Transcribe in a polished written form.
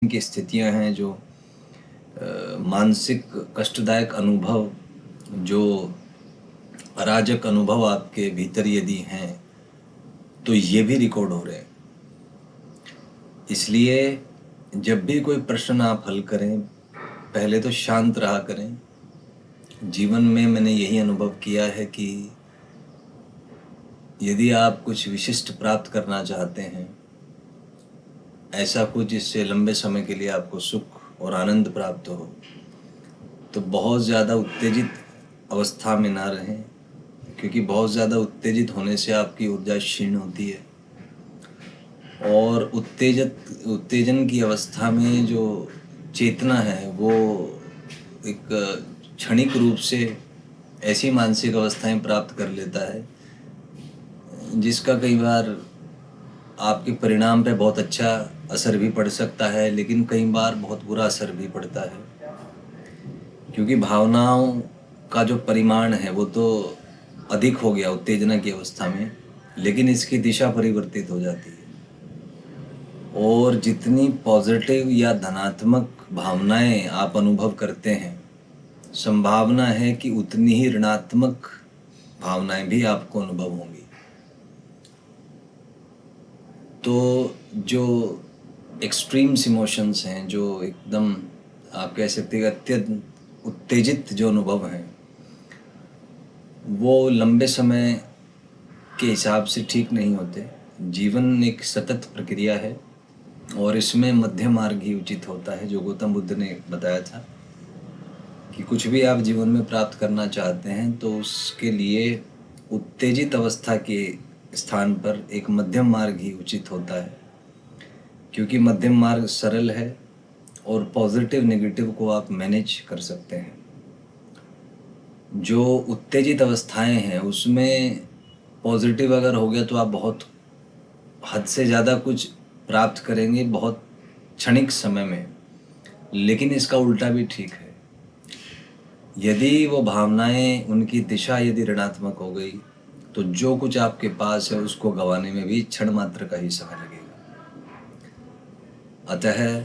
की स्थितियां हैं जो मानसिक कष्टदायक अनुभव, जो अराजक अनुभव आपके भीतर यदि हैं तो ये भी रिकॉर्ड हो रहे हैं। इसलिए जब भी कोई प्रश्न आप हल करें, पहले तो शांत रहा करें। जीवन में मैंने यही अनुभव किया है कि यदि आप कुछ विशिष्ट प्राप्त करना चाहते हैं, ऐसा कुछ जिससे लंबे समय के लिए आपको सुख और आनंद प्राप्त हो, तो बहुत ज़्यादा उत्तेजित अवस्था में ना रहें, क्योंकि बहुत ज़्यादा उत्तेजित होने से आपकी ऊर्जा क्षीण होती है। और उत्तेजन की अवस्था में जो चेतना है वो एक क्षणिक रूप से ऐसी मानसिक अवस्थाएं प्राप्त कर लेता है जिसका कई बार आपके परिणाम पे बहुत अच्छा असर भी पड़ सकता है, लेकिन कई बार बहुत बुरा असर भी पड़ता है, क्योंकि भावनाओं का जो परिमाण है वो तो अधिक हो गया उत्तेजना की अवस्था में, लेकिन इसकी दिशा परिवर्तित हो जाती है। और जितनी पॉजिटिव या धनात्मक भावनाएं आप अनुभव करते हैं, संभावना है कि उतनी ही ऋणात्मक भावनाएं भी आपको अनुभव होंगी। तो जो एक्सट्रीम्स इमोशंस हैं, जो एकदम आप कह सकते हैं अत्यंत उत्तेजित जो अनुभव हैं, वो लंबे समय के हिसाब से ठीक नहीं होते। जीवन एक सतत प्रक्रिया है और इसमें मध्य मार्ग ही उचित होता है, जो गौतम बुद्ध ने बताया था कि कुछ भी आप जीवन में प्राप्त करना चाहते हैं तो उसके लिए उत्तेजित अवस्था के स्थान पर एक मध्यम मार्ग ही उचित होता है, क्योंकि मध्यम मार्ग सरल है और पॉजिटिव नेगेटिव को आप मैनेज कर सकते हैं। जो उत्तेजित अवस्थाएं हैं उसमें पॉजिटिव अगर हो गया तो आप बहुत हद से ज़्यादा कुछ प्राप्त करेंगे बहुत क्षणिक समय में, लेकिन इसका उल्टा भी ठीक है। यदि वो भावनाएं, उनकी दिशा यदि ऋणात्मक हो गई तो जो कुछ आपके पास है उसको गंवाने में भी क्षण मात्र का ही समय लगेगा। अतः